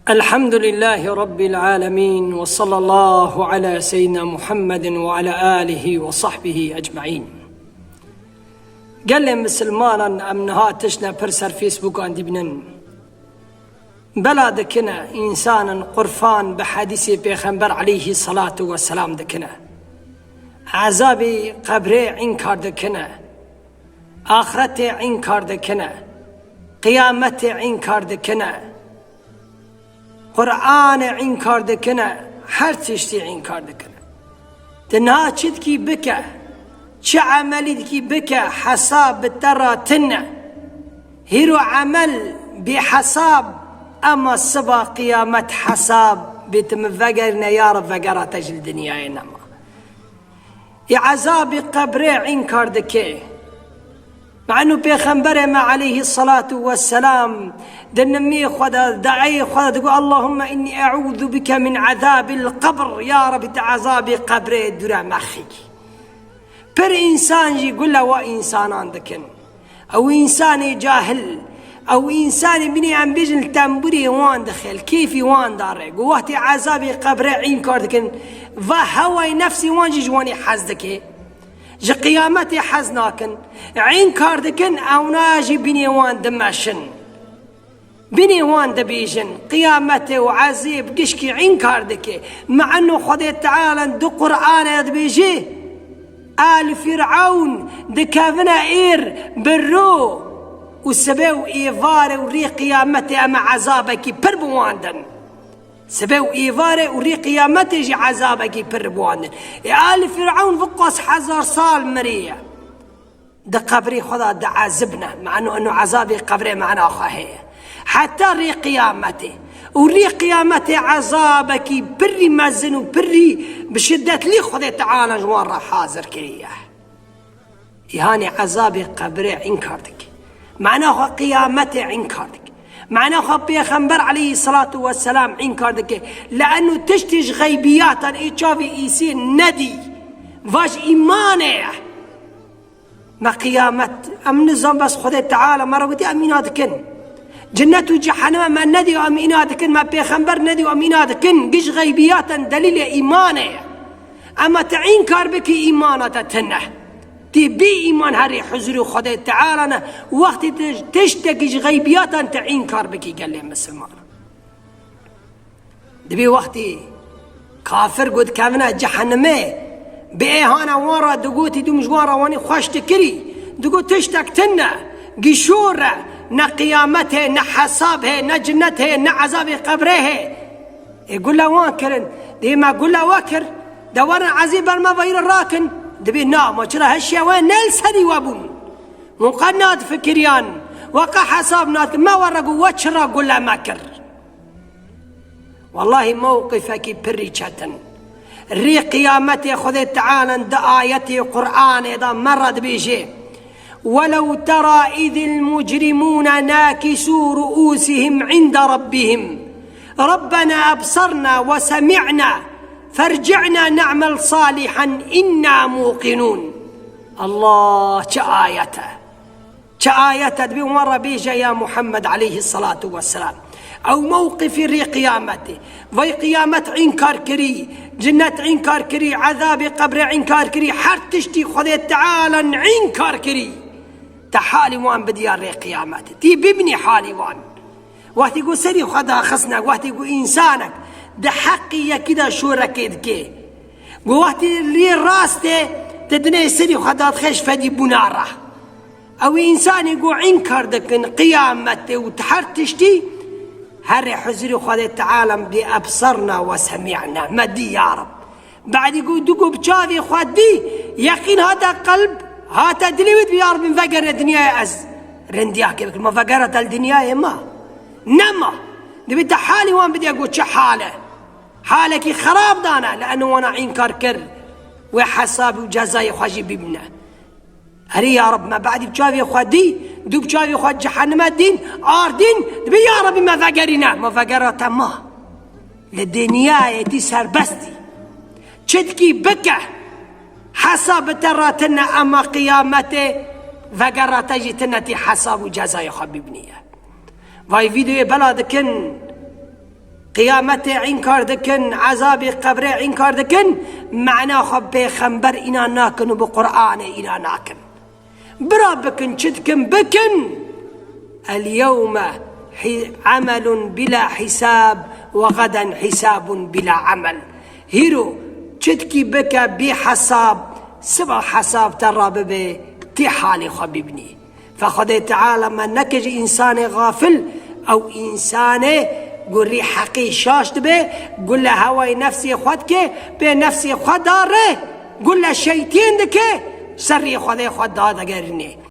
الحمد لله رب العالمين، وصلى الله على سيدنا محمد وعلى آله وصحبه أجمعين. قال لي مسلمانا أمنها تشنا برسر فيسبوك عندي بنن بلا دكنا إنسانا قرفان بحديث بيغمبر عليه الصلاة والسلام دكنا عذابي قبري عنكار دكنا آخرتي عنكار دكنا قيامتي عنكار دكنا قرآن عنكار دكنا هر تشتي عنكار دكنا تنها چدكي بكا چه عملي دكي بكا حساب ترى تنا هيرو عمل بحساب اما الصبا قيامة حساب بيتم فقرنا يا رب فقرات اجل الدنيا انما يا عذاب قبري عنكار دكي مع انه بيغمبره ما عليه الصلاة والسلام دنمي خدا دعي خدا تقول اللهم اني اعوذ بك من عذاب القبر يا رب عذاب قبر درا مخي بر انسان يقول له وانسان عندكن او انسان جاهل او انسان بني عم بيجن تنبري وان دخل كيفي وان دار قوتي عذاب قبر عين كاردكن فهوي نفسي وان جواني حزدك جا قيامتي حزناكن عين كاردكن او ناجي بني وان دماشن بني وان دبيجن قيامته وعذيب قشكي عين كاردك مع انه خدي تعالى دو قرآن دبيجي آل فرعون دكافنا اير برو وسبو ايفار وري قيامته اما عذابك بربواندن سبو ايفار وري قيامته جي عذابك بربواندن آل فرعون فقص 1000 سال مريا ده قبري خدا ده عذبنا مع انه عذابي قبري معنا خاهيه حتى ري قيامته وري قيامته عذابك بري مزن وبري بشدة لي خذي تعالى جوان راح حاضر كريه يعني عذابي قبري عنكارتك معناه قيامته عنكارتك معناه بيغمبر عليه الصلاة والسلام عنكارتك لأنه تشتج غيبياتا إيشافي إيسين ندي واش إيمانه ما قيامت أم نظام بس خذي تعالى مرة ودي أميناتكن جنة وجحنم ما ندي وأميناتكن ما بيغمبر ندي وأميناتكن قش غيبياتا دليل إيمانه أما تعين كاربك إيمانة تنه تبي إيمان هاري حزر خدي تعالى وقت تشتكيش غيبياتا تعين كاربك قال لي مسلمان دبي وقتي كافر قد كامنا جحنمه بإيهانا ورا دقوتي دو مجوارا واني خوش تكري دقو تشتك تنه قشورة نا قيامته نا حسابه نا جنته نا عذاب قبره يقول له واكرن دي ما قول له واكر دورنا عزيب ما غير الراكن دبي نعم وشرا هالشيء وين نلسني وابون مقنات فكريان وقع حساب نات ما ورقوا وشرا قول له ماكر والله موقفك بري شتن ري قيامته خذ تعالى دا آياتي قرآن إذا مرد بيجي ولو ترى إذ المجرمون ناكسوا رؤوسهم عند ربهم ربنا أبصرنا وسمعنا فارجعنا نعمل صالحا إنا موقنون الله شآيته بمرة بيجا يا محمد عليه الصلاة والسلام أو موقف ري قيامته في قيامة عنكار كري جنة عنكار كري عذاب قبر عنكار كري حرتشتي خذي تعالى عنكار كري تحالي وان بديار ري قيامته تي ببني حالي وان وقت يقول سري خدها خصنك وقت يقول إنسانك ده حقي كده شو ركيدك وقت اللي راسته تدني سري خدها تخش فدي بناره أو إنسان يقول عنكر دكن قيامته وتحرتشتي هري حزري خذ تعالى بأبصرنا وسمعنا مدي يا رب بعد يقول دقوا بشاذي خدي يقين هذا قلب هاتا دليوت يا رب انفقر الدنيا أز رندياك يقول ما فقرت الدنيا ما نما نبي حالي وان بدي أقول شو حالك خراب دانا لأنه وانا عين كركر وحساب وجزاي خاجي ببنا هري يا رب ما بعد بشافي خدي دو بشافي خد جحنم الدين آردين نبي يا رب ما فقرنا ما فقرت ما للدنيا دي سربستي شدكي بكى حساب تراتنا أما قيامته فقرات جتنتي حساب وجزاي خبيبنيه واي فيديو بلادكن قیامت این کار دکن، عذاب قبر این کار دکن، معنا خب پیغمبر اینا ناکن و به قرآن اینا ناکن. برا بکن چدکن بکن. اليوم عمل بلا حساب وغدا حساب بلا عمل. هیرو چدکی بکا بی حساب، سبا حساب ترابه به تی حال خو ببنی. فخدا تعالی من نکج انسان غافل او انسان گوری حقی شاشت به گل هوای نفسی خود که به نفسی خود داره، گل شیطین ده که سری خود داد اگر نه.